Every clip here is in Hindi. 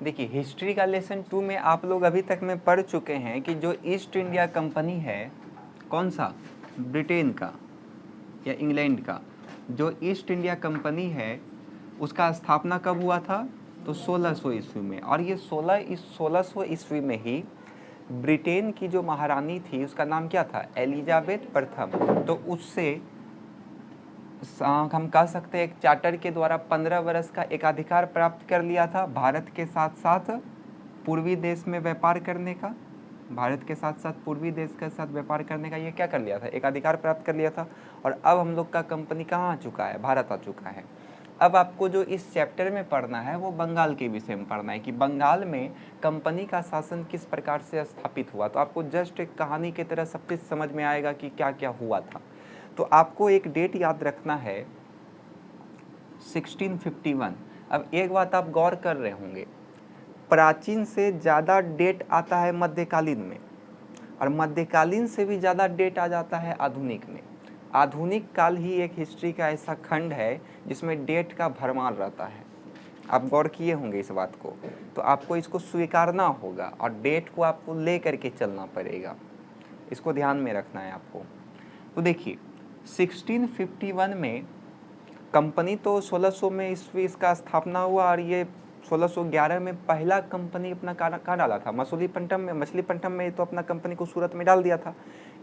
देखिए हिस्ट्री का लेसन 2 में आप लोग अभी तक में पढ़ चुके हैं कि जो ईस्ट इंडिया कंपनी है, कौन सा, ब्रिटेन का या इंग्लैंड का, जो ईस्ट इंडिया कंपनी है उसका स्थापना कब हुआ था, तो 1600 ईस्वी में। और ये 1600 ईस्वी में ही ब्रिटेन की जो महारानी थी उसका नाम क्या था, एलिजाबेथ प्रथम। तो उससे हम कह सकते हैं एक चार्टर के द्वारा 15 वर्ष का एकाधिकार प्राप्त कर लिया था भारत के साथ साथ पूर्वी देश में व्यापार करने का। भारत के साथ साथ पूर्वी देश के साथ व्यापार करने का ये क्या कर लिया था, एकाधिकार प्राप्त कर लिया था। और अब हम लोग का कंपनी कहाँ आ चुका है, भारत आ चुका है। अब आपको जो इस चैप्टर में पढ़ना है वो बंगाल के विषय में पढ़ना है कि बंगाल में कंपनी का शासन किस प्रकार से स्थापित हुआ। तो आपको जस्ट एक कहानी की तरह सब कुछ समझ में आएगा कि क्या क्या हुआ था। तो आपको एक डेट याद रखना है 1651। अब एक बात आप गौर कर रहे होंगे, प्राचीन से ज़्यादा डेट आता है मध्यकालीन में, और मध्यकालीन से भी ज़्यादा डेट आ जाता है आधुनिक में। आधुनिक काल ही एक हिस्ट्री का ऐसा खंड है जिसमें डेट का भरमार रहता है। आप गौर किए होंगे इस बात को, तो आपको इसको स्वीकारना होगा और डेट को आपको ले करके चलना पड़ेगा, इसको ध्यान में रखना है आपको। तो देखिए 1651 में कंपनी तो 1600 में ईस्वी इसका स्थापना हुआ, और ये 1611 में पहला कंपनी अपना कहाँ डाला था, मछलीपट्टनम में तो अपना कंपनी को सूरत में डाल दिया था।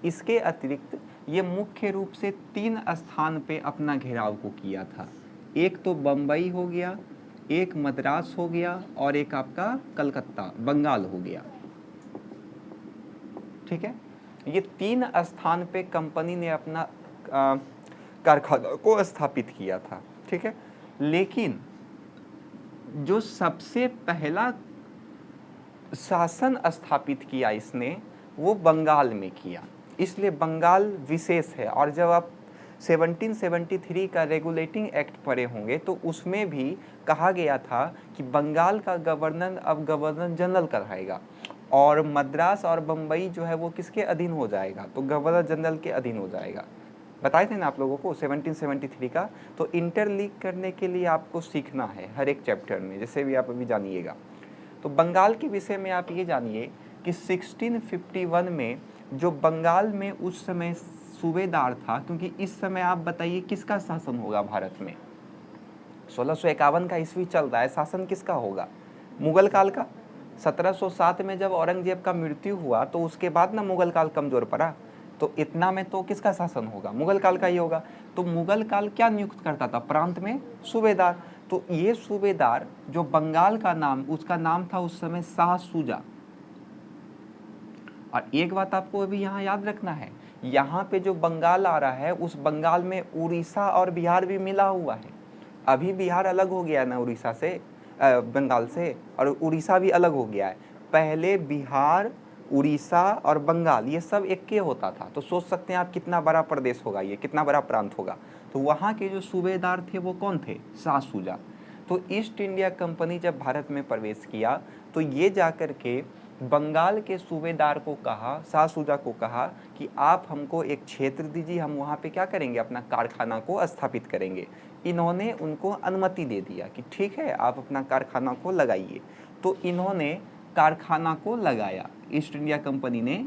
इसके अतिरिक्त ये मुख्य रूप से 3 स्थान पे अपना घेराव को किया था। एक तो बम्बई हो गया, एक मद्रास हो गया, और एक आपका कलकत्ता बंगाल हो गया। ठीक है, ये 3 स्थान पे कंपनी ने अपना कारखाना को स्थापित किया था। ठीक है, लेकिन जो सबसे पहला शासन स्थापित किया इसने वो बंगाल में किया, इसलिए बंगाल विशेष है। और जब आप 1773 का रेगुलेटिंग एक्ट पढ़े होंगे तो उसमें भी कहा गया था कि बंगाल का गवर्नर अब गवर्नर जनरल कराएगा, और मद्रास और बम्बई जो है वो किसके अधीन हो जाएगा, तो गवर्नर जनरल के अधीन हो जाएगा। बताए थे ना आप लोगों को 1773 का। तो इंटरलीक करने के लिए आपको सीखना है हर एक चैप्टर में, जैसे भी आप अभी जानिएगा। तो बंगाल के विषय में आप ये जानिए कि 1651 में जो बंगाल में उस समय सूबेदार था, क्योंकि इस समय आप बताइए किसका शासन होगा भारत में, 1651 का ईस्वी चल रहा है, शासन किसका होगा, मुगल काल का। 1707 में जब औरंगजेब का मृत्यु हुआ तो उसके बाद ना मुगल काल कमजोर पड़ा, तो इतना में तो किसका शासन होगा, मुगल काल का ही होगा। तो मुगल काल क्या नियुक्त करता था, प्रांत में सूबेदार। तो ये सूबेदार जो बंगाल का नाम, उसका नाम था उस समय शाह सूजा। और एक बात आपको अभी यहाँ याद रखना है, यहाँ पे जो बंगाल आ रहा है उस बंगाल में उड़ीसा और बिहार भी मिला हुआ है। अभी बिहार अलग हो गया है ना उड़ीसा से, बंगाल से, और उड़ीसा भी अलग हो गया है। पहले बिहार, उड़ीसा और बंगाल ये सब एक के होता था। तो सोच सकते हैं आप कितना बड़ा प्रदेश होगा, ये कितना बड़ा प्रांत होगा। तो वहाँ के जो सूबेदार थे वो कौन थे, शाह सूजा। तो ईस्ट इंडिया कंपनी जब भारत में प्रवेश किया तो ये जाकर के बंगाल के सूबेदार को कहा, शाह सूजा को कहा कि आप हमको एक क्षेत्र दीजिए, हम वहाँ पे क्या करेंगे, अपना कारखाना को स्थापित करेंगे। इन्होंने उनको अनुमति दे दिया कि ठीक है आप अपना कारखाना को लगाइए। तो इन्होंने कारखाना को लगाया, ईस्ट इंडिया कंपनी ने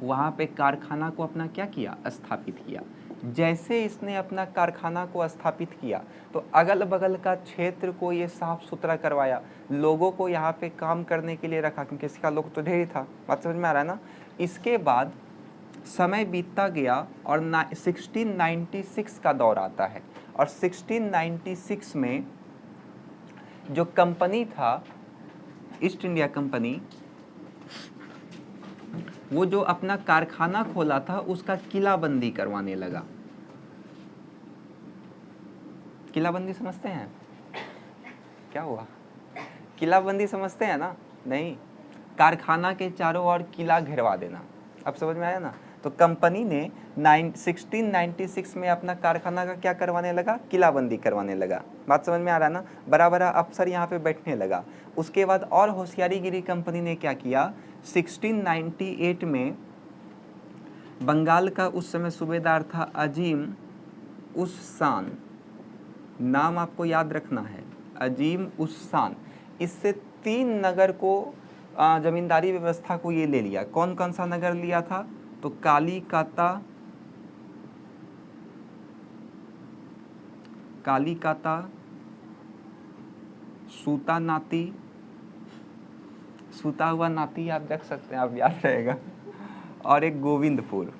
वहाँ पे कारखाना को अपना क्या किया, स्थापित किया। जैसे इसने अपना कारखाना को स्थापित किया तो अगल बगल का क्षेत्र को ये साफ सुथरा करवाया, लोगों को यहाँ पे काम करने के लिए रखा, क्योंकि इसका लोग तो ढेर ही था। बात समझ में आ रहा है ना। इसके बाद समय बीतता गया और 1696 का दौर आता है, और 1696 में जो कंपनी था ईस्ट इंडिया कंपनी, वो जो अपना कारखाना खोला था उसका किलाबंदी करवाने लगा। किलाबंदी समझते हैं, क्या हुआ, किलाबंदी समझते हैं ना, नहीं, कारखाना के चारों ओर किला घेरवा देना। अब समझ में आया ना। तो कंपनी ने 1696 में अपना कारखाना का क्या करवाने लगा, किलाबंदी करवाने लगा। बात समझ में आ रहा है ना। बड़ा बड़ा अफसर यहाँ पे बैठने लगा। उसके बाद और होशियारीगिरी कंपनी ने क्या किया, 1698 में बंगाल का उस समय सूबेदार था अजीम उस शान, नाम आपको याद रखना है, अजीम उस शान। इससे 3 नगर को जमींदारी व्यवस्था को ये ले लिया। कौन कौन सा नगर लिया था? तो कालीकाता, सूतानाती, सूता हुआ नाती आप देख सकते हैं, आप याद रहेगा, और एक गोविंदपुर।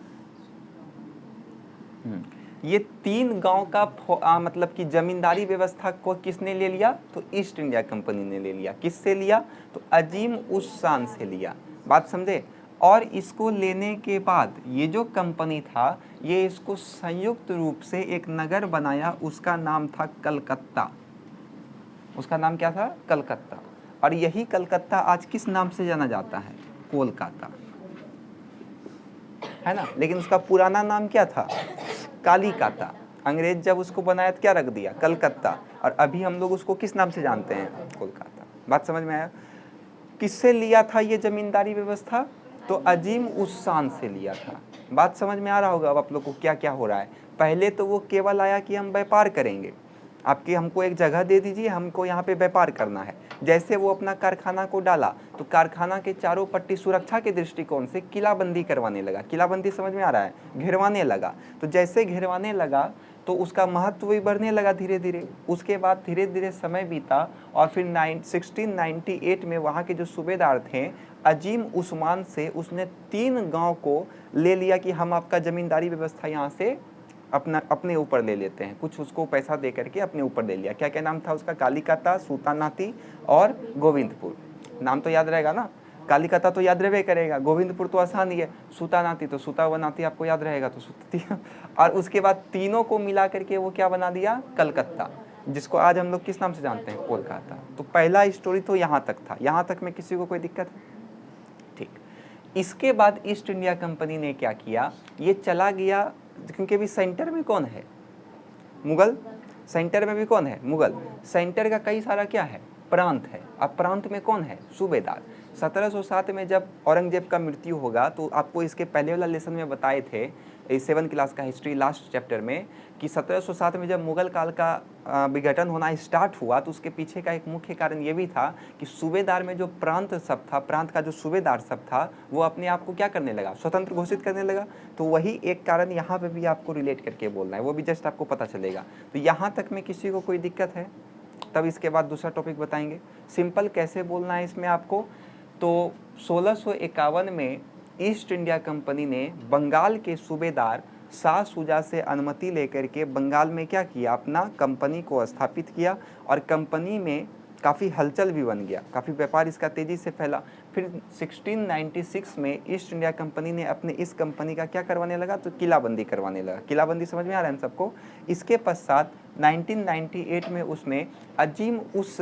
ये 3 गांव का मतलब कि जमींदारी व्यवस्था को किसने ले लिया? तो ईस्ट इंडिया कंपनी ने ले लिया। किससे लिया? तो अजीम उस शान से लिया। बात समझे? और इसको लेने के बाद ये जो कंपनी था ये इसको संयुक्त रूप से एक नगर बनाया, उसका नाम था कलकत्ता। उसका नाम क्या था? कलकत्ता। और यही कलकत्ता आज किस नाम से जाना जाता है? कोलकाता, है ना। लेकिन उसका पुराना नाम क्या था? कालीकाता। अंग्रेज जब उसको बनाया तो क्या रख दिया? कलकत्ता। और अभी हम लोग उसको किस नाम से जानते हैं? कोलकाता। बात समझ में आया? किससे लिया था ये जमींदारी व्यवस्था? तो अजीम उस शान से लिया था। बात समझ में आ रहा होगा अब आप लोग को क्या क्या हो रहा है। पहले तो वो केवल आया कि हम व्यापार करेंगे, आपकी हमको एक जगह दे दीजिए, हमको यहाँ पे व्यापार करना है। जैसे वो अपना कारखाना को डाला तो कारखाना के चारों पट्टी सुरक्षा के दृष्टिकोण से किलाबंदी करवाने लगा। किलाबंदी समझ में आ रहा है? घेरवाने लगा। तो जैसे घेरवाने लगा तो उसका महत्व भी बढ़ने लगा धीरे धीरे। उसके बाद धीरे धीरे समय बीता और फिर 1698 में वहाँ के जो सूबेदार थे अजीम उस्मान से उसने 3 गांव को ले लिया कि हम आपका जमींदारी व्यवस्था यहाँ से अपने ऊपर ले लेते हैं। कुछ उसको पैसा दे करके अपने ऊपर ले लिया। क्या क्या नाम था उसका? कालीकाता, सूतानाती और गोविंदपुर। नाम तो याद रहेगा ना? कालीकाता तो याद रहे करेगा, गोविंदपुर तो आसान ही है, सूतानाती तो सूता हुआ नाती आपको याद रहेगा तो सूती। और उसके बाद तीनों को मिला करके वो क्या बना दिया? कलकत्ता, जिसको आज हम लोग किस नाम से जानते हैं? कोलकाता। तो पहला स्टोरी तो यहाँ तक था। यहाँ तक में किसी को कोई दिक्कत है? ठीक। इसके बाद ईस्ट इंडिया कंपनी ने क्या किया? ये चला गया, क्योंकि अभी सेंटर में कौन है? मुगल। सेंटर में भी कौन है? मुगल। सेंटर का कई सारा क्या है? प्रांत है। अब प्रांत में कौन है? सूबेदार। 1707 में जब औरंगजेब का मृत्यु होगा तो आपको इसके पहले वाला लेसन में बताए थे, 7 क्लास का हिस्ट्री लास्ट चैप्टर में, कि 1707 में जब मुगल काल का विघटन होना स्टार्ट हुआ तो उसके पीछे का एक मुख्य कारण ये भी था कि सूबेदार में जो प्रांत सब था, प्रांत का जो सूबेदार सब था वो अपने आप को क्या करने लगा? स्वतंत्र घोषित करने लगा। तो वही एक कारण यहाँ पे भी आपको रिलेट करके बोलना है, वो भी जस्ट आपको पता चलेगा। तो यहाँ तक में किसी को कोई दिक्कत है? तब इसके बाद दूसरा टॉपिक बताएंगे। सिंपल कैसे बोलना है इसमें आपको। तो 1651 में ईस्ट इंडिया कंपनी ने बंगाल के सूबेदार शाह शुजा से अनुमति लेकर के बंगाल में क्या किया? अपना कंपनी को स्थापित किया और कंपनी में काफ़ी हलचल भी बन गया, काफ़ी व्यापार इसका तेज़ी से फैला। फिर 1696 में ईस्ट इंडिया कंपनी ने अपने इस कंपनी का क्या करवाने लगा? तो किलाबंदी करवाने लगा। किलाबंदी समझ में आ रहा है सबको? इसके पश्चात 1998 में उसने अजीम उस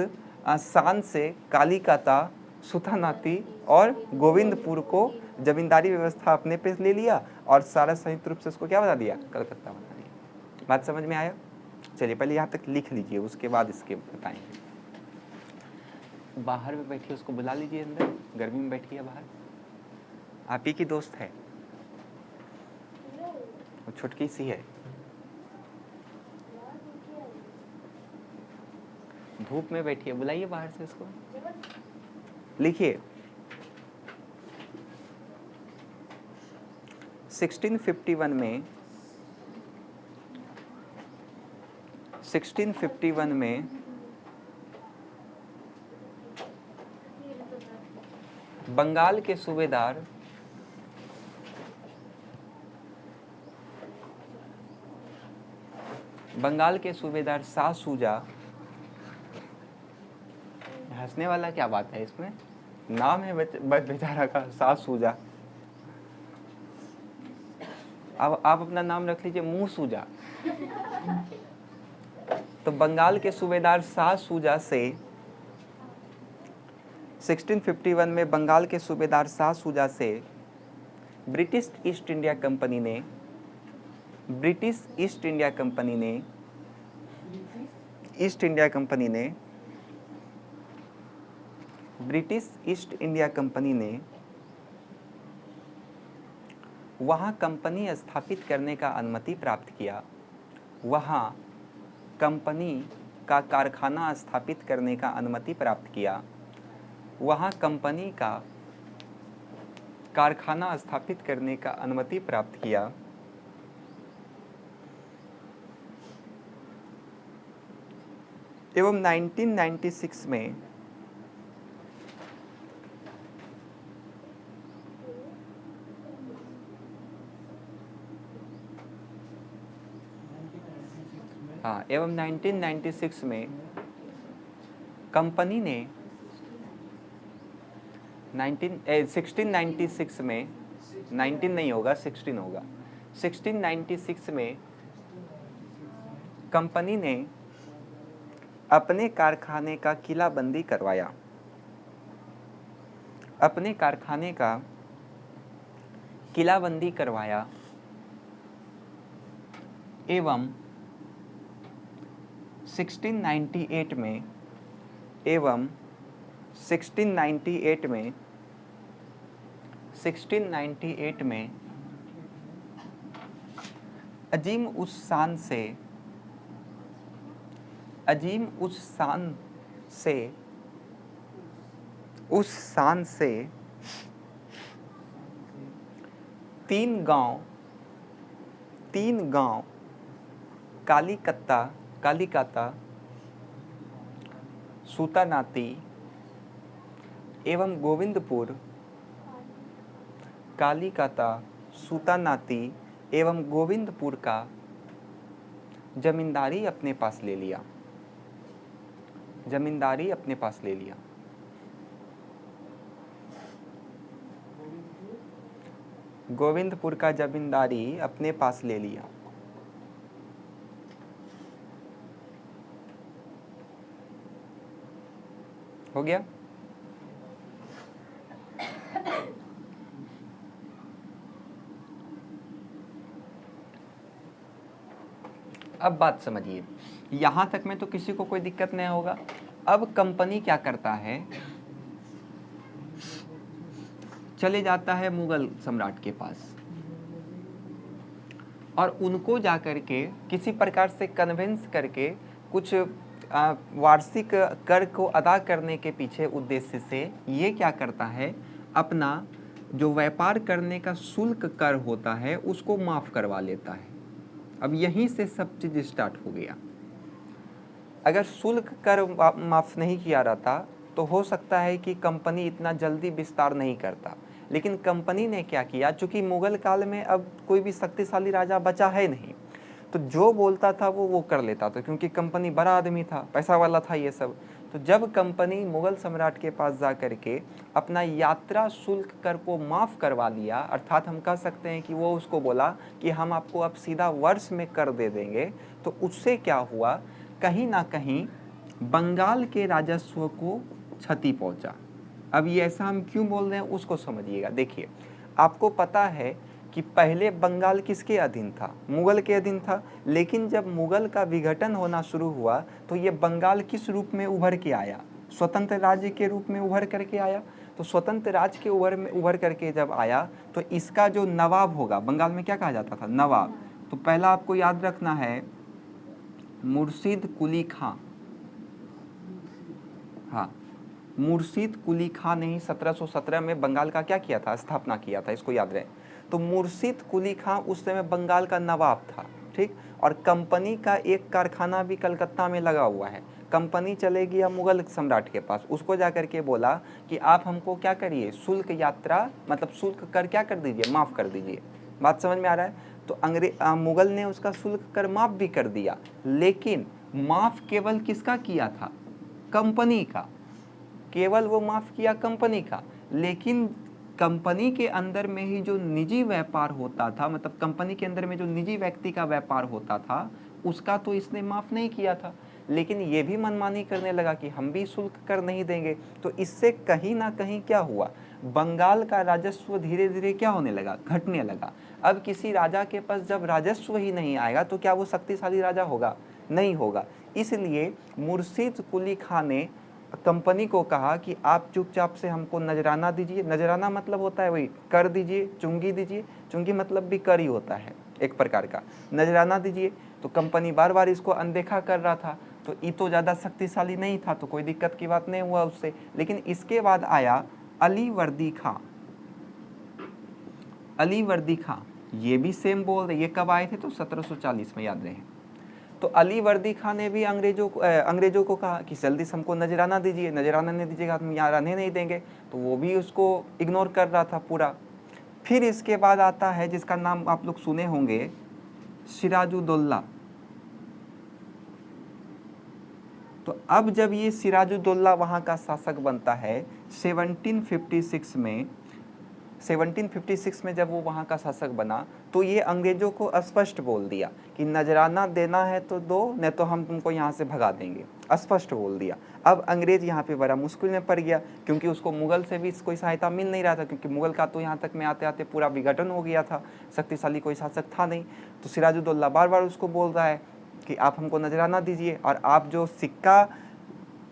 शान से कालीकाता, सूतानाती और गोविंदपुर को जमींदारी व्यवस्था अपने पे ले लिया और सारा संयुक्त रूप से उसको क्या बना दिया? कलकत्ता बना दिया। बात समझ में आया? चलिए पहले यहाँ तक लिख लीजिए, उसके बाद इसके बताएंगे। बाहर में बैठी, उसको बुला लीजिए अंदर, गर्मी में बैठी है बाहर, आप ही की दोस्त है, वो छुटकी सी है, धूप में बैठी है, बुलाइए बाहर से उसको। लिखिए 1651 में बंगाल के सूबेदार शाह शुजा, हंसने वाला क्या बात है इसमें? नाम है बेचारा का शाह शुजा। अब आप अपना नाम रख लीजिए मुंह सूजा। तो बंगाल के सूबेदार शाह शुजा से 1651 में बंगाल के सूबेदार शाह शुजा से ब्रिटिश ईस्ट इंडिया कंपनी ने वहाँ कंपनी स्थापित करने का अनुमति प्राप्त किया। वहाँ कंपनी का कारखाना स्थापित करने का अनुमति प्राप्त किया, वहाँ कंपनी का कारखाना स्थापित करने का अनुमति प्राप्त किया, एवं 1996 में एवं 1996 में कंपनी ने 1696 में 19 नहीं होगा 16 होगा 1696 में कंपनी ने अपने कारखाने का किलाबंदी करवाया, अपने कारखाने का किलाबंदी करवाया एवं 1698 में 1698 में अजीम उस शान से 3 गांव कालिकाता, सूतानाती एवं गोविंदपुर, कालिकाता, सूतानाती एवं गोविंदपुर का जमींदारी अपने पास ले लिया, जमींदारी अपने पास ले लिया। गोविंदपुर का जमींदारी अपने पास ले लिया। हो गया? अब बात समझिए, यहां तक में तो किसी को कोई दिक्कत नहीं होगा। अब कंपनी क्या करता है, चले जाता है मुगल सम्राट के पास और उनको जाकर के किसी प्रकार से कन्विंस करके कुछ वार्षिक कर को अदा करने के पीछे उद्देश्य से ये क्या करता है, अपना जो व्यापार करने का शुल्क कर होता है उसको माफ़ करवा लेता है। अब यहीं से सब चीज़ स्टार्ट हो गया। अगर शुल्क कर माफ़ नहीं किया रहता तो हो सकता है कि कंपनी इतना जल्दी विस्तार नहीं करता, लेकिन कंपनी ने क्या किया, चूँकि मुगल काल में अब कोई भी शक्तिशाली राजा बचा है नहीं, तो जो बोलता था वो कर लेता था, क्योंकि कंपनी बड़ा आदमी था, पैसा वाला था ये सब। तो जब कंपनी मुगल सम्राट के पास जा कर के अपना यात्रा शुल्क कर को माफ़ करवा लिया, अर्थात हम कह सकते हैं कि वो उसको बोला कि हम आपको अब सीधा वर्ष में कर दे देंगे, तो उससे क्या हुआ, कहीं ना कहीं बंगाल के राजस्व को क्षति पहुंचा। अब ये ऐसा हम क्यों बोल रहे हैं उसको समझिएगा। देखिए, आपको पता है कि पहले बंगाल किसके अधीन था, मुगल के अधीन था, लेकिन जब मुगल का विघटन होना शुरू हुआ तो ये बंगाल किस रूप में उभर के आया, स्वतंत्र राज्य के रूप में उभर करके आया। तो स्वतंत्र राज्य के उभर करके जब आया तो इसका जो नवाब होगा, बंगाल में क्या कहा जाता था, नवाब, तो पहला आपको याद रखना है मुर्शीद कुली खां। हाँ, मुर्शीद कुली खां ने ही 1717 में बंगाल का क्या किया था, स्थापना किया था, इसको याद रहे। तो मुर्शीद कुली खां उस समय बंगाल का नवाब था, ठीक। और कंपनी का एक कारखाना भी कलकत्ता में लगा हुआ है। कंपनी चले गया मुगल सम्राट के पास, उसको जाकर के बोला कि आप हमको क्या करिए, शुल्क यात्रा मतलब शुल्क कर क्या कर दीजिए, माफ़ कर दीजिए। बात समझ में आ रहा है? तो मुगल ने उसका शुल्क कर माफ़ भी कर दिया, लेकिन माफ़ केवल किसका किया था, कंपनी का, केवल वो माफ़ किया कंपनी का। लेकिन कंपनी के अंदर में ही जो निजी व्यापार होता था, मतलब कंपनी के अंदर में जो निजी व्यक्ति का व्यापार होता था, उसका तो इसने माफ़ नहीं किया था। लेकिन ये भी मनमानी करने लगा कि हम भी शुल्क कर नहीं देंगे। तो इससे कहीं ना कहीं क्या हुआ, बंगाल का राजस्व धीरे धीरे क्या होने लगा, घटने लगा। अब किसी राजा के पास जब राजस्व ही नहीं आएगा तो क्या वो शक्तिशाली राजा होगा, नहीं होगा। इसलिए मुर्शीद कुली खां ने कंपनी को कहा कि आप चुपचाप से हमको नजराना दीजिए। नजराना मतलब होता है वही कर दीजिए, चुंगी दीजिए, चुंगी मतलब भी कर ही होता है एक प्रकार का, नजराना दीजिए। तो कंपनी बार बार इसको अनदेखा कर रहा था, तो ये तो ज़्यादा शक्तिशाली नहीं था, तो कोई दिक्कत की बात नहीं हुआ उससे। लेकिन इसके बाद आया अली वर्दी खां। अली वर्दी खां ये भी सेम बोल रहे, ये कब आए थे तो 1740 में, याद रहे। तो अली वर्दी खां ने भी अंग्रेजों को कहा कि जल्दी से हमको नजराना दीजिए, नजराना नहीं दीजिएगा हम यहाँ रहने नहीं देंगे। तो वो भी उसको इग्नोर कर रहा था पूरा। फिर इसके बाद आता है जिसका नाम आप लोग सुने होंगे, सिराजुद्दौला। तो अब जब ये सिराजुद्दौला वहाँ का शासक बनता है 1756 में जब वो वहाँ का शासक बना, तो ये अंग्रेजों को स्पष्ट बोल दिया कि नजराना देना है तो दो, नहीं तो हम तुमको यहाँ से भगा देंगे। स्पष्ट बोल दिया। अब अंग्रेज यहाँ पे बड़ा मुश्किल में पड़ गया, क्योंकि उसको मुगल से भी कोई सहायता मिल नहीं रहा था, क्योंकि मुगल का तो यहाँ तक में आते आते पूरा विघटन हो गया था, शक्तिशाली कोई शासक था नहीं। तो सिराजुद्दौला बार बार उसको बोल रहा है कि आप हमको नजराना दीजिए, और आप जो सिक्का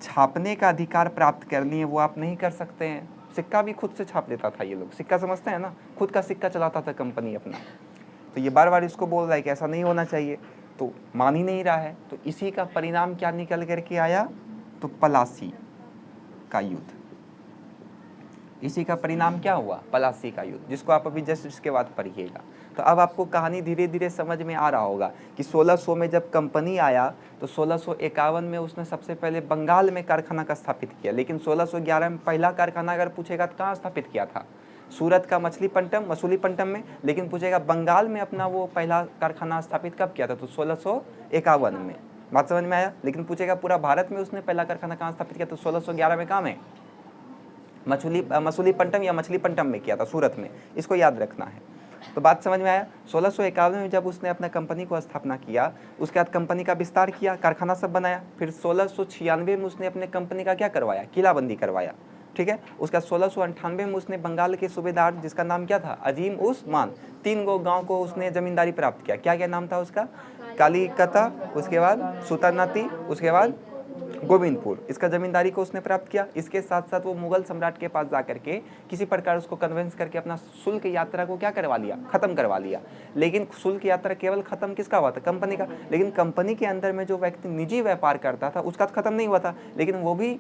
छापने का अधिकार प्राप्त कर लिए वो आप नहीं कर सकते हैं। सिक्का भी खुद से छाप देता था ये लोग, सिक्का समझते हैं ना, खुद का सिक्का चलाता था कंपनी अपना। तो ये बार बार इसको बोल रहा है कि ऐसा नहीं होना चाहिए, तो मान ही नहीं रहा है। तो इसी का परिणाम क्या निकल करके आया, तो पलासी का युद्ध। इसी का परिणाम क्या हुआ, पलासी का युद्ध, जिसको आप अभी जस्ट इसके बाद पढ़िएगा। तो अब आपको कहानी धीरे धीरे समझ में आ रहा होगा कि 1600 में जब कंपनी आया तो 1651 में उसने सबसे पहले बंगाल में कारखाना का स्थापित किया। लेकिन 1611 में पहला कारखाना अगर पूछेगा तो कहाँ स्थापित किया था, सूरत का मछलीपट्टनम में। लेकिन पूछेगा बंगाल में अपना वो पहला कारखाना स्थापित कब किया था, तो 1651 में। बात समझ में आया। लेकिन पूछेगा पूरा भारत में उसने पहला कारखाना कहाँ स्थापित किया, तो 1611 में। कहाँ में, मछलीपट्टनम या मछलीपट्टनम में किया था, सूरत में। इसको याद रखना है। तो बात समझ में आया। 1651 में जब उसने अपना कंपनी को स्थापना किया, उसके बाद कंपनी का विस्तार किया, कारखाना सब बनाया। फिर 1696 में उसने अपने कंपनी का क्या करवाया, किलाबंदी करवाया, ठीक है। उसका 1698 में उसने बंगाल के सूबेदार, जिसका नाम क्या था, अजीम उस्मान, 3 गो गांव को उसने जमींदारी प्राप्त किया। क्या क्या नाम था उसका, कालीकता, उसके बाद सुल्तानाती, उसके बाद गोविंदपुर। इसका जमींदारी को उसने प्राप्त किया। इसके साथ साथ वो मुगल सम्राट के पास जाकर के किसी प्रकार उसको कन्विंस करके अपना शुल्क यात्रा को क्या करवा लिया, खत्म करवा लिया। लेकिन शुल्क यात्रा केवल खत्म किसका हुआ था, कंपनी का। लेकिन कंपनी के अंदर में जो व्यक्ति निजी व्यापार करता था उसका खत्म नहीं हुआ था, लेकिन वो भी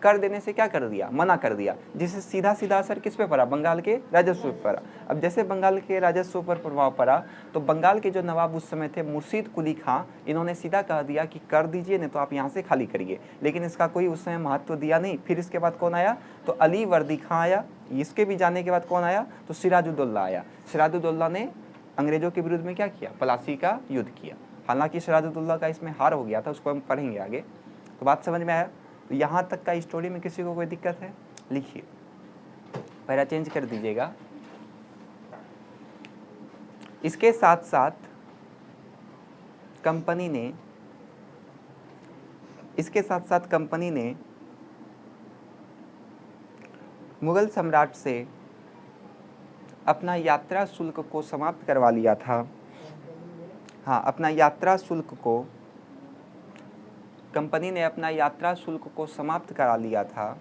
कर देने से क्या कर दिया, मना कर दिया, जिससे सीधा सीधा असर किस पे पड़ा, बंगाल के राजस्व पर पड़ा। अब जैसे बंगाल के राजस्व पर प्रभाव पड़ा, तो बंगाल के जो नवाब उस समय थे मुर्शीद कुली खां, इन्होंने सीधा कह दिया कि कर दीजिए, नहीं तो आप यहाँ से खाली करिए। लेकिन इसका कोई उस समय महत्व दिया नहीं। फिर इसके बाद कौन आया, तो अली वर्दी खां आया। इसके भी जाने के बाद कौन आया, तो सिराजुद्दौला आया। सिराजुद्दौला ने अंग्रेजों के विरुद्ध में क्या किया, पलासी का युद्ध किया। हालांकि सिराजुद्दौला का इसमें हार हो गया था, उसको हम पढ़ेंगे आगे। तो बात समझ में आया। तो यहाँ तक का स्टोरी में किसी को कोई दिक्कत है, लिखिए, पैरा चेंज कर दीजिएगा। इसके साथ साथ कंपनी ने मुगल सम्राट से अपना यात्रा शुल्क को समाप्त करवा लिया था। हाँ, अपना यात्रा शुल्क को, कंपनी ने अपना यात्रा शुल्क को समाप्त करा लिया था,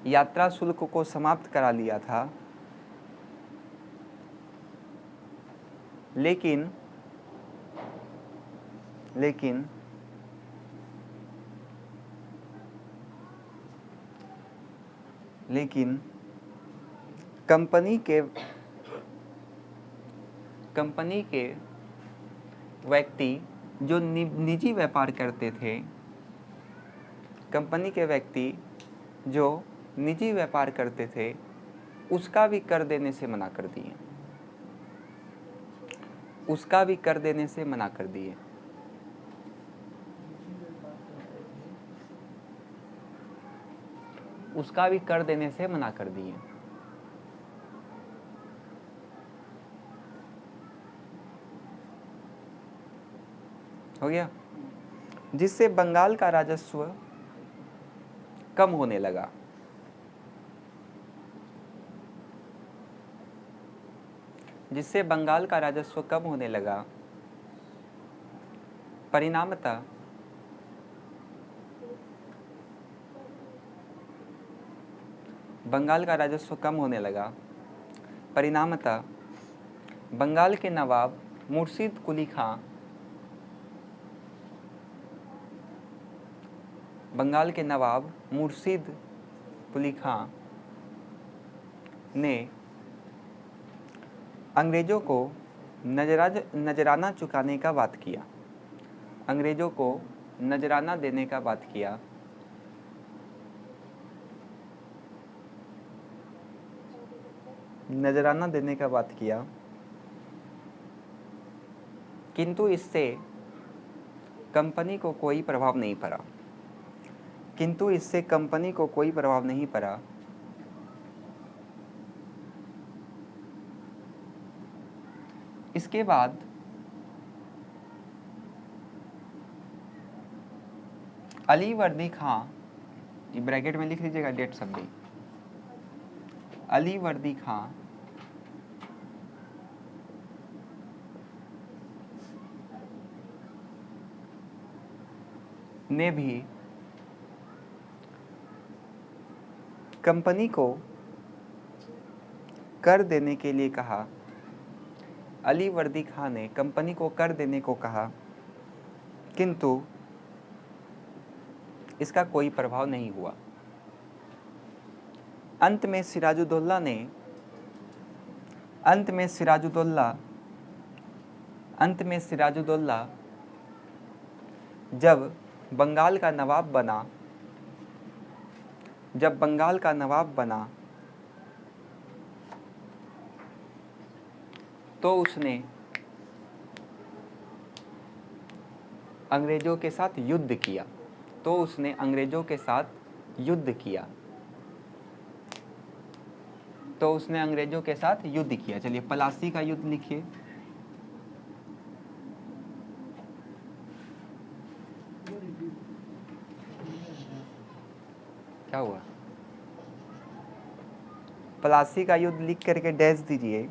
यात्रा शुल्क को समाप्त करा लिया था। लेकिन कंपनी के व्यक्ति जो निजी व्यापार करते थे, कंपनी के व्यक्ति जो निजी व्यापार करते थे, उसका भी कर देने से मना कर दिए, उसका भी कर देने से मना कर दिए। उसका भी कर देने से मना कर दिए। हो गया, जिससे बंगाल का राजस्व कम होने लगा। जिससे बंगाल का राजस्व कम होने लगा। परिणामतः बंगाल का राजस्व कम होने लगा। परिणामतः बंगाल के नवाब मुर्शीद कुली खां बंगाल के नवाब मुर्शिद कुली खां ने अंग्रेज़ों को नजराना चुकाने का बात किया, अंग्रेज़ों को नजराना देने का बात किया। नजराना देने का बात किया, किंतु इससे कंपनी को कोई प्रभाव नहीं पड़ा, किंतु इससे कंपनी को कोई प्रभाव नहीं पड़ा। इसके बाद अली वर्दी खां, ये ब्रैकेट में लिख लीजिएगा डेट सब भी, अली वर्दी खां ने भी कंपनी को कर देने के लिए कहा, अली वर्दी खां ने कंपनी को कर देने को कहा, किंतु इसका कोई प्रभाव नहीं हुआ। अंत में सिराजुद्दौला जब बंगाल का नवाब बना तो उसने अंग्रेज़ों के साथ युद्ध किया। चलिए पलासी का युद्ध लिखिए। क्या हुआ? पलासी का युद्ध लिख करके डैश दीजिए।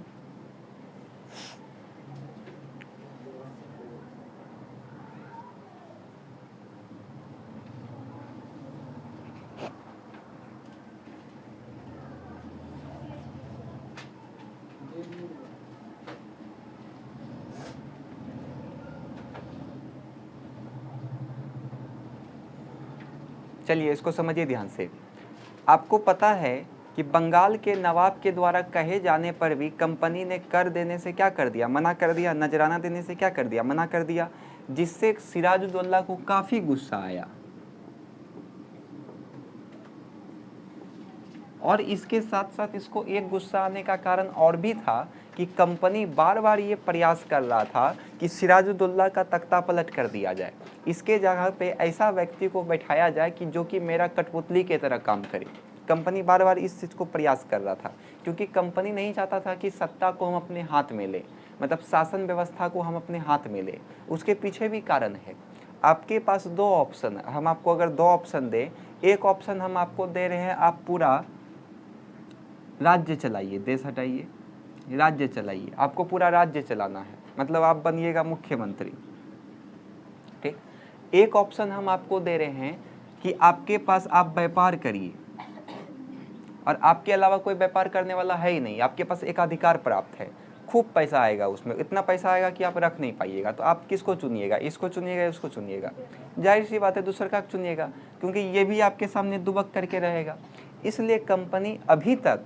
चलिए इसको समझिए ध्यान से। आपको पता है कि बंगाल के नवाब के द्वारा कहे जाने पर भी कंपनी ने कर देने से क्या कर दिया? मना कर दिया। नजराना देने से क्या कर दिया? मना कर दिया, जिससे सिराजुद्दौला को काफ़ी गुस्सा आया। और इसके साथ साथ इसको एक गुस्सा आने का कारण और भी था कि कंपनी बार बार ये प्रयास कर रहा था कि सिराजुद्दौला का तख्ता पलट कर दिया जाए, इसके जगह पे ऐसा व्यक्ति को बैठाया जाए कि जो कि मेरा कठपुतली की तरह काम करे। कंपनी बार बार इस चीज़ को प्रयास कर रहा था, क्योंकि कंपनी नहीं चाहता था कि सत्ता को हम अपने हाथ में ले, मतलब शासन व्यवस्था को हम अपने हाथ में ले। उसके पीछे भी कारण है। आपके पास दो ऑप्शन है, हम आपको अगर दो ऑप्शन दें, एक ऑप्शन हम आपको दे रहे हैं, आप पूरा राज्य चलाइए, देश हटाइए, राज्य चलाइए, आपको पूरा राज्य चलाना है, मतलब आप बनिएगा मुख्यमंत्री, ठीक। एक ऑप्शन हम आपको दे रहे हैं कि आपके पास आप व्यापार करिए, और आपके अलावा कोई व्यापार करने वाला है ही नहीं, आपके पास एक अधिकार प्राप्त है, खूब पैसा आएगा, उसमें इतना पैसा आएगा कि आप रख नहीं पाइएगा। तो आप किसको चुनिएगा? इसको चुनिएगा, इसको चुनिएगा? जाहिर सी बात है दूसरे का चुनिएगा, क्योंकि ये भी आपके सामने दुबक करके रहेगा। इसलिए कंपनी अभी तक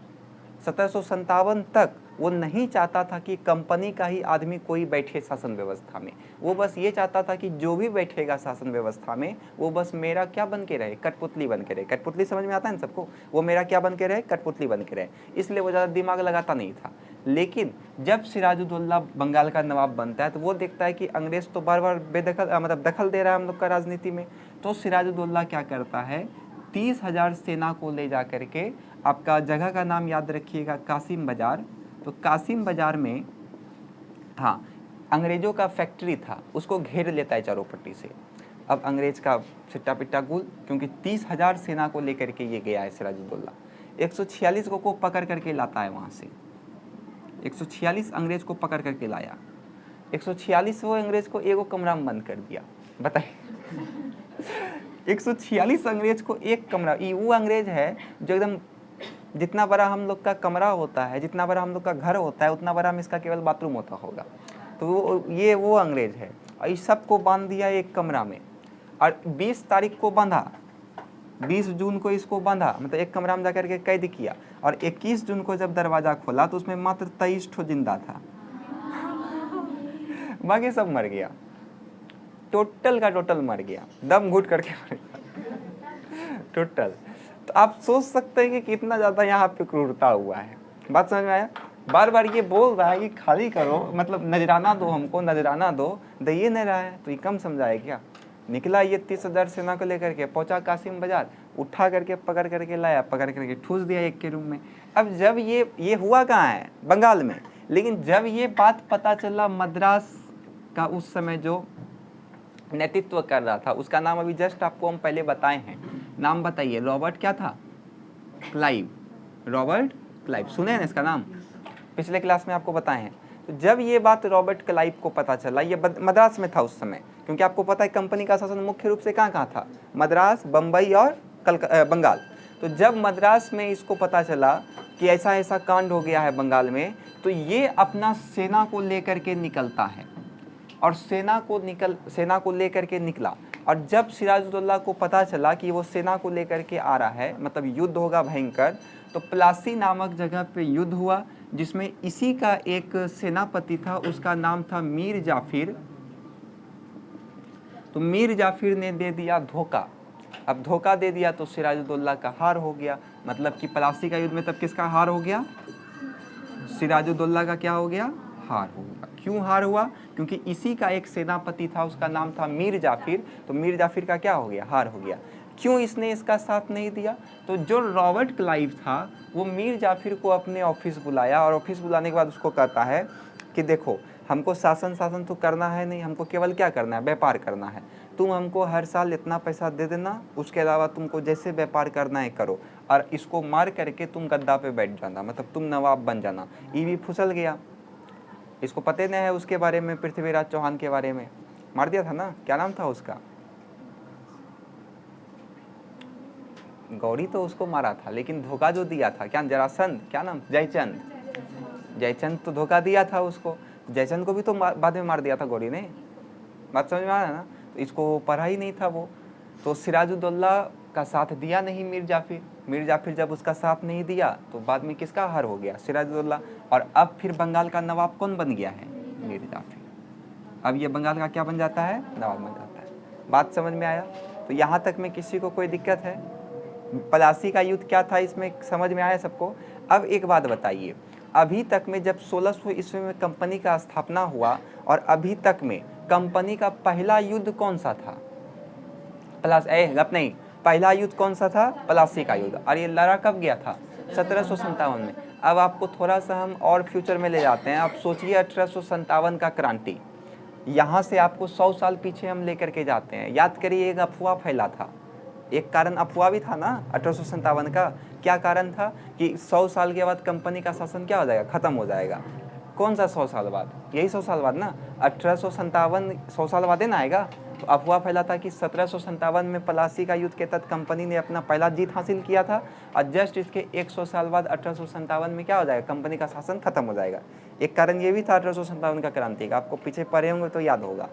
1757 तक वो नहीं चाहता था कि कंपनी का ही आदमी कोई बैठे शासन व्यवस्था में। वो बस ये चाहता था कि जो भी बैठेगा शासन व्यवस्था में वो बस मेरा क्या बन के रहे? कठपुतली बन के रहे। कठपुतली समझ में आता है ना सबको? वो मेरा क्या बन के रहे? कठपुतली बन के रहे। इसलिए वो ज़्यादा दिमाग लगाता नहीं था। लेकिन जब सिराजुद्दौला बंगाल का नवाब बनता है तो वो देखता है कि अंग्रेज़ तो बार बार मतलब दखल दे रहा है हम लोग का राजनीति में। तो सिराजुद्दौला क्या करता है, 30,000 सेना को ले जा करके, आपका जगह का नाम याद रखिएगा, कासिम बाज़ार। तो कासिम बाज़ार में हाँ अंग्रेज़ों का फैक्ट्री था, उसको घेर लेता है चारों पट्टी से। अब अंग्रेज़ का सिट्टा पिट्टा गुल, क्योंकि 30,000 सेना को लेकर के ये गया है सिराजुद्दौला। 146 को पकड़ करके लाता है वहाँ से, 146 अंग्रेज़ को पकड़ करके लाया। 146 वो अंग्रेज़ को एगो कमरा में बंद कर दिया। बताइए 146 अंग्रेज को एक कमरा, वो अंग्रेज है जो एकदम जितना बड़ा हम लोग का कमरा होता है, जितना बड़ा हम लोग का घर होता है, उतना बड़ा हम इसका केवल बाथरूम होता होगा। तो वो अंग्रेज है, और इस सब को बांध दिया एक कमरा में। और 20 तारीख को बांधा, 20 जून को इसको बांधा, मतलब एक कमरा में जाकर के कैद किया, और 21 जून को जब दरवाज़ा खोला तो उसमें मात्र 23 ठो जिंदा था, बाकी सब मर गया, टोटल का टोटल मर गया, दम घुट करके मर गया टोटल। तो आप सोच सकते हैं कि कितना ज़्यादा यहाँ पे क्रूरता हुआ है। बात समझ में आया? बार बार ये बोल रहा है कि खाली करो, मतलब नजराना दो हमको, नजराना दो ये नहीं रहा है, तो ये कम समझा है क्या? निकला ये 30,000 सेना को लेकर के, पहुंचा कासिम बाजार, उठा करके पकड़ करके लाया, पकड़ करके ठूस दिया एक के रूम में। अब जब ये हुआ कहाँ है? बंगाल में। लेकिन जब ये बात पता चला मद्रास का उस समय जो नेतृत्व कर रहा था, उसका नाम अभी जस्ट आपको हम पहले बताए हैं, नाम बताइए, रॉबर्ट क्या था? क्लाइव, रॉबर्ट क्लाइव, सुने हैं इसका नाम? पिछले क्लास में आपको बताए हैं। तो जब ये बात रॉबर्ट क्लाइव को पता चला, ये मद्रास में था उस समय, क्योंकि आपको पता है कंपनी का शासन मुख्य रूप से कहाँ कहाँ था? मद्रास, बम्बई और बंगाल। तो जब मद्रास में इसको पता चला कि ऐसा ऐसा कांड हो गया है बंगाल में, तो ये अपना सेना को लेकर के निकलता है, और सेना को लेकर के निकला। और जब सिराजुद्दौला को पता चला कि वो सेना को लेकर के आ रहा है, मतलब युद्ध होगा भयंकर, तो प्लासी नामक जगह पे युद्ध हुआ, जिसमें इसी का एक सेनापति था, उसका नाम था मीर जाफिर। तो मीर जाफिर ने दे दिया धोखा। अब धोखा दे दिया तो सिराजुद्दौला का हार हो गया, मतलब कि प्लासी का युद्ध में तब किसका हार हो गया? सिराजुद्दौला का क्या हो गया? हार हो गया। क्यों हार हुआ? क्योंकि इसी का एक सेनापति था, उसका नाम था मीर जाफिर, तो मीर जाफिर का क्या हो गया? हार हो गया। क्यों इसने इसका साथ नहीं दिया? तो जो रॉबर्ट क्लाइव था वो मीर जाफिर को अपने ऑफिस बुलाया, और ऑफिस बुलाने के बाद उसको कहता है कि देखो, हमको शासन तो करना है नहीं, हमको केवल क्या करना है? व्यापार करना है। तुम हमको हर साल इतना पैसा दे देना, उसके अलावा तुमको जैसे व्यापार करना है करो, और इसको मार करके तुम गद्दा पे बैठ जाना, मतलब तुम नवाब बन जाना। ये भी फुसल गया, इसको पता नहीं है उसके बारे में, पृथ्वीराज चौहान के बारे में, मार दिया था ना, क्या नाम था उसका? गौरी तो उसको मारा था, लेकिन धोखा जो दिया था, क्या जरासंध, क्या नाम? जयचंद। जयचंद तो धोखा दिया था उसको, जयचंद को भी तो बाद में मार दिया था गौरी ने। बात समझ में आ रहा है ना? तो इसको पढ़ा ही नहीं था वो, तो सिराजुद्दौला का साथ दिया नहीं मीर जाफिर। मीर जाफिर जब उसका साथ नहीं दिया तो बाद में किसका हार हो गया? सिराजुद्दौला। और अब फिर बंगाल का नवाब कौन बन गया है? मीर जाफिर। अब ये बंगाल का क्या बन जाता है? नवाब बन जाता है। बात समझ में आया? तो यहाँ तक में किसी को कोई दिक्कत है? प्लासी का युद्ध क्या था इसमें समझ में आया सबको? अब एक बात बताइए, अभी तक में जब 1600 ईस्वी में कंपनी का स्थापना हुआ, और अभी तक में कंपनी का पहला युद्ध कौन सा था? गप नहीं, पहला युद्ध कौन सा था? प्लासी का युद्ध। और ये लड़ा कब गया था? 1757 में। अब आपको थोड़ा सा हम और फ्यूचर में ले जाते हैं। आप सोचिए 1857 का क्रांति, यहाँ से आपको 100 साल पीछे हम लेकर के जाते हैं। याद करिए, एक अफवाह फैला था, एक कारण अफवाह भी था ना 1857 का। क्या कारण था? कि 100 साल के बाद कंपनी का शासन क्या हो जाएगा? खत्म हो जाएगा। कौन सा 100 साल बाद? यही 100 साल बाद ना, 1857 100 साल बाद है ना आएगा। तो अफवाह फैला था कि 1757 में प्लासी का युद्ध के तहत कंपनी ने अपना पहला जीत हासिल किया था, और जस्ट इसके 100 साल बाद 1857 में क्या हो जाएगा? कंपनी का शासन खत्म हो जाएगा। एक कारण ये भी था 1857 का क्रांति का, आपको पीछे पढ़े होंगे तो याद होगा।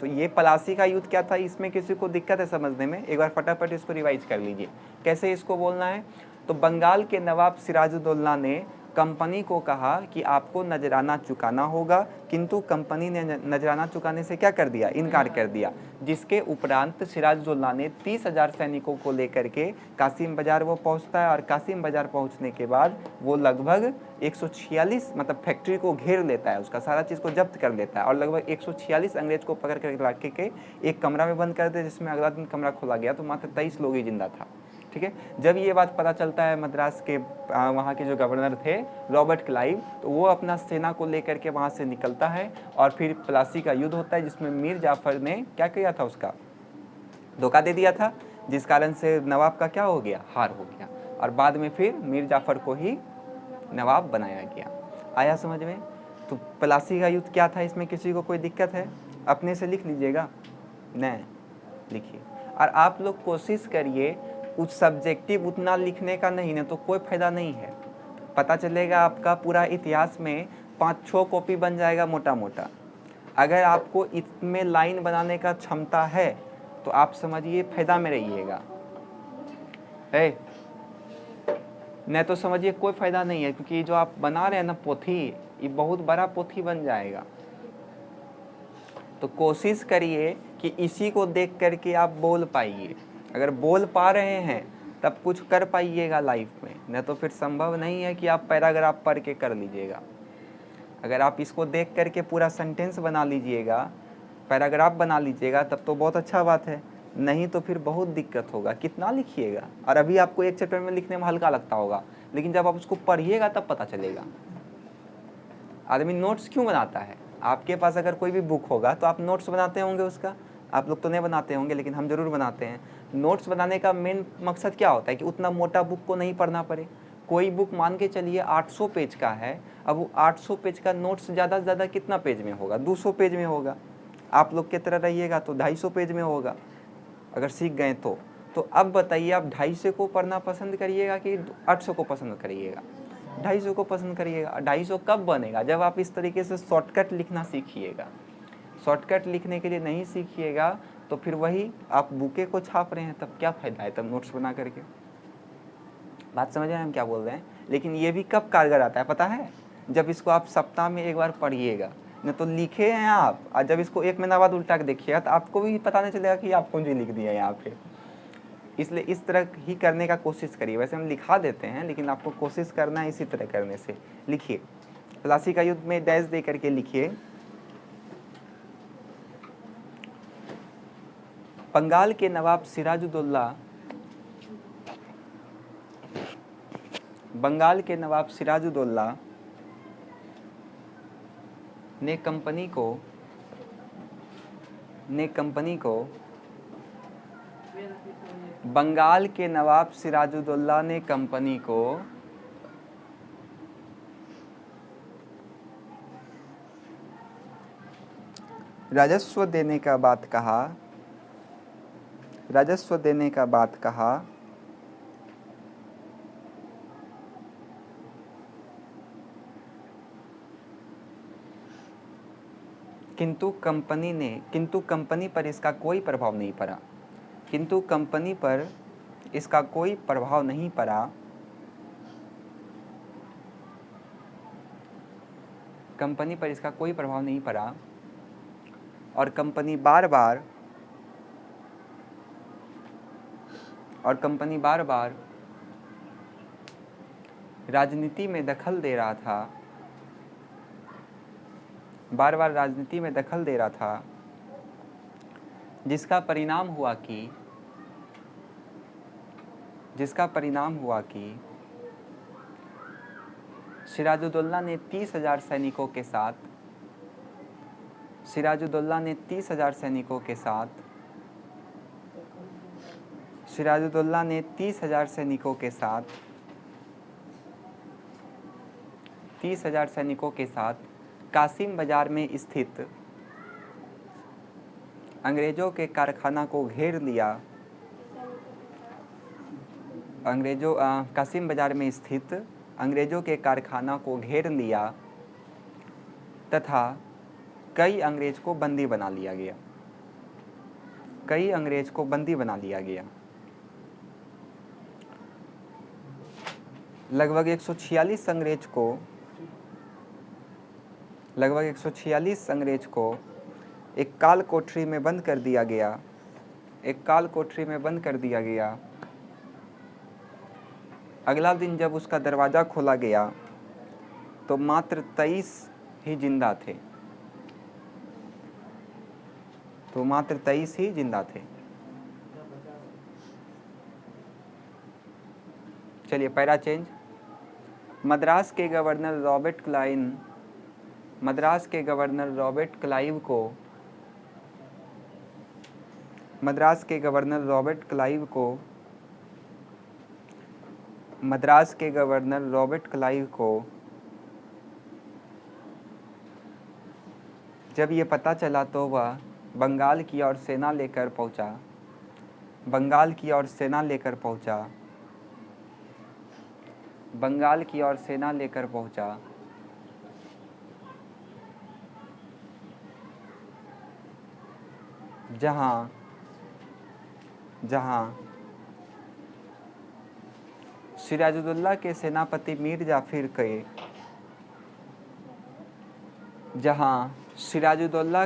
तो ये प्लासी का युद्ध क्या था, इसमें किसी को दिक्कत है समझने में? एक बार फटाफट इसको रिवाइज कर लीजिए, कैसे इसको बोलना है। तो बंगाल के नवाब सिराजुद्दौला ने कंपनी को कहा कि आपको नजराना चुकाना होगा, किंतु कंपनी ने नजराना चुकाने से क्या कर दिया? इनकार कर दिया। जिसके उपरांत सिराजुद्दौला ने 30,000 सैनिकों को लेकर के कासिम बाजार वो पहुंचता है, और कासिम बाजार पहुंचने के बाद वो लगभग 146 मतलब फैक्ट्री को घेर लेता है, उसका सारा चीज़ को जब्त कर लेता है, और लगभग 146 अंग्रेज को पकड़ कर लाके के एक कमरा में बंद कर दे, जिसमें अगला दिन कमरा खोला गया तो मात्र 23 लोग ही जिंदा था। ठीक है। जब ये बात पता चलता है मद्रास के वहाँ के जो गवर्नर थे रॉबर्ट क्लाइव, तो वो अपना सेना को लेकर के वहाँ से निकलता है, और फिर प्लासी का युद्ध होता है, जिसमें मीर जाफर ने क्या किया था? उसका धोखा दे दिया था, जिस कारण से नवाब का क्या हो गया? हार हो गया, और बाद में फिर मीर जाफर को ही नवाब बनाया गया। आया समझ में? तो प्लासी का युद्ध क्या था, इसमें किसी को कोई दिक्कत है? अपने से लिख लीजिएगा, नहीं लिखिए। और आप लोग कोशिश करिए उस सब्जेक्टिव उतना लिखने का नहीं, तो कोई फायदा नहीं है। पता चलेगा आपका पूरा इतिहास में 5-6 कॉपी बन जाएगा मोटा मोटा। अगर आपको इसमें लाइन बनाने का क्षमता है तो आप समझिए फायदा में रहिएगा। है, नहीं तो समझिए कोई फायदा नहीं है, क्योंकि जो आप बना रहे हैं ना पोथी, ये बहुत बड़ा पोथी बन जाएगा। तो कोशिश करिए कि इसी को देख करके आप बोल पाइए। अगर बोल पा रहे हैं तब कुछ कर पाइएगा लाइफ में, नहीं तो फिर संभव नहीं है कि आप पैराग्राफ पढ़ के कर लीजिएगा। अगर आप इसको देख करके पूरा सेंटेंस बना लीजिएगा, पैराग्राफ बना लीजिएगा, तब तो बहुत अच्छा बात है, नहीं तो फिर बहुत दिक्कत होगा। कितना लिखिएगा, और अभी आपको एक चैप्टर में लिखने में हल्का लगता होगा, लेकिन जब आप उसको पढ़िएगा तब पता चलेगा। आदमी नोट्स क्यों बनाता है? आपके पास अगर कोई भी बुक होगा तो आप नोट्स बनाते होंगे उसका, आप लोग तो नहीं बनाते होंगे लेकिन हम जरूर बनाते हैं। नोट्स बनाने का मेन मकसद क्या होता है कि उतना मोटा बुक को नहीं पढ़ना पड़े। कोई बुक मान के चलिए 800 पेज का है, अब वो 800 पेज का नोट्स ज़्यादा से ज़्यादा कितना पेज में होगा? 200 पेज में होगा। आप लोग की तरह रहिएगा तो 250 पेज में होगा, अगर सीख गए तो अब बताइए, आप 250 को पढ़ना पसंद करिएगा कि 800 को पसंद करिएगा? 250 को पसंद करिएगा। 250 कब बनेगा? जब आप इस तरीके से शॉर्टकट लिखना सीखिएगा। शॉर्टकट लिखने के लिए नहीं सीखिएगा तो फिर वही आप बुके को छाप रहे हैं, तब क्या फ़ायदा है तब नोट्स बना करके। बात समझ रहे हैं हम क्या बोल रहे हैं? लेकिन ये भी कब कारगर आता है पता है? जब इसको आप सप्ताह में एक बार पढ़िएगा। नहीं तो लिखे हैं आप, और जब इसको 1 महीना बाद उल्टा के देखिएगा तो आपको भी पता नहीं चलेगा कि आप कौन सी लिख दिया यहाँ पे। इसलिए इस तरह ही करने का कोशिश करिए। वैसे हम लिखा देते हैं, लेकिन आपको कोशिश करना है इसी तरह करने से। लिखिए, प्लासी का युद्ध में डैश दे करके लिखिए। बंगाल के नवाब सिराजुद्दौला, बंगाल के नवाब सिराजुद्दौला ने कंपनी को बंगाल के नवाब सिराजुद्दौला ने कंपनी को राजस्व देने का बात कहा, राजस्व देने का बात कहा, किंतु कंपनी पर इसका कोई प्रभाव नहीं पड़ा। किंतु कंपनी पर इसका कोई प्रभाव नहीं पड़ा। कंपनी पर इसका कोई प्रभाव नहीं पड़ा और कंपनी बार बार राजनीति में दखल दे रहा था, बार बार राजनीति में दखल दे रहा था, जिसका परिणाम हुआ कि सिराजुद्दौला ने 30,000 सैनिकों के साथ, सिराजुद्दौला ने 30,000 सैनिकों के साथ, सिराजुद्दौला ने 30,000 सैनिकों के साथ, 30,000 सैनिकों के साथ कासिम बाजार में स्थित अंग्रेजों के कारखाना को घेर लिया। कासिम बाजार में स्थित अंग्रेजों के कारखाना को घेर लिया तथा कई अंग्रेज को बंदी बना लिया गया। कई अंग्रेज को बंदी बना लिया गया। लगभग 146 अंग्रेज को एक काल कोठरी में बंद कर दिया गया। एक काल कोठरी में बंद कर दिया गया। अगला दिन जब उसका दरवाज़ा खोला गया तो मात्र 23 ही जिंदा थे। चलिए पैरा चेंज। मद्रास के गवर्नर रॉबर्ट क्लाइव को जब ये पता चला तो वह बंगाल की ओर सेना लेकर पहुंचा। जहां सिराजुद्दौला के सेनापति मीर जाफिर के जहां सिराजुद्दौला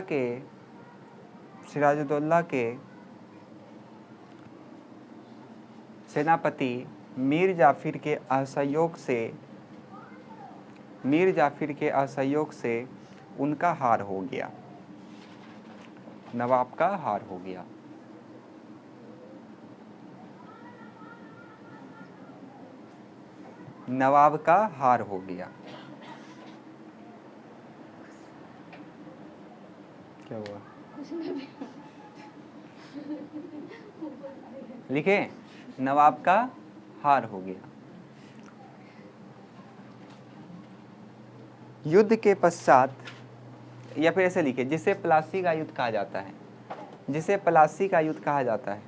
के सेनापति मीर जाफिर के असहयोग से उनका हार हो गया, नवाब का हार हो गया। नवाब का हार हो गया। क्या हुआ? लिखे, नवाब का हार हो गया। युद्ध के पश्चात, या फिर ऐसे लिखे, जिसे प्लासी का युद्ध कहा जाता है, जिसे प्लासी का युद्ध कहा जाता है,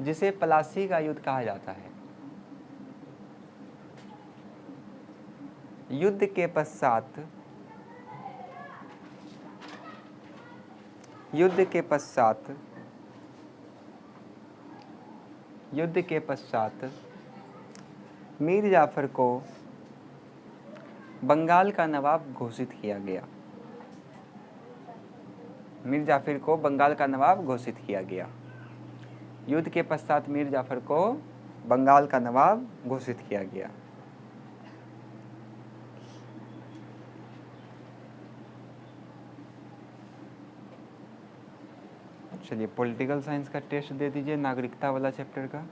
जिसे प्लासी का युद्ध कहा जाता है। युद्ध के पश्चात, युद्ध के पश्चात मीर जाफर को बंगाल का नवाब घोषित किया गया। मीर जाफर को बंगाल का नवाब घोषित किया गया। युद्ध के पश्चात मीर जाफर को बंगाल का नवाब घोषित किया गया। चलिए पॉलिटिकल साइंस का टेस्ट दे दीजिए, नागरिकता वाला चैप्टर का।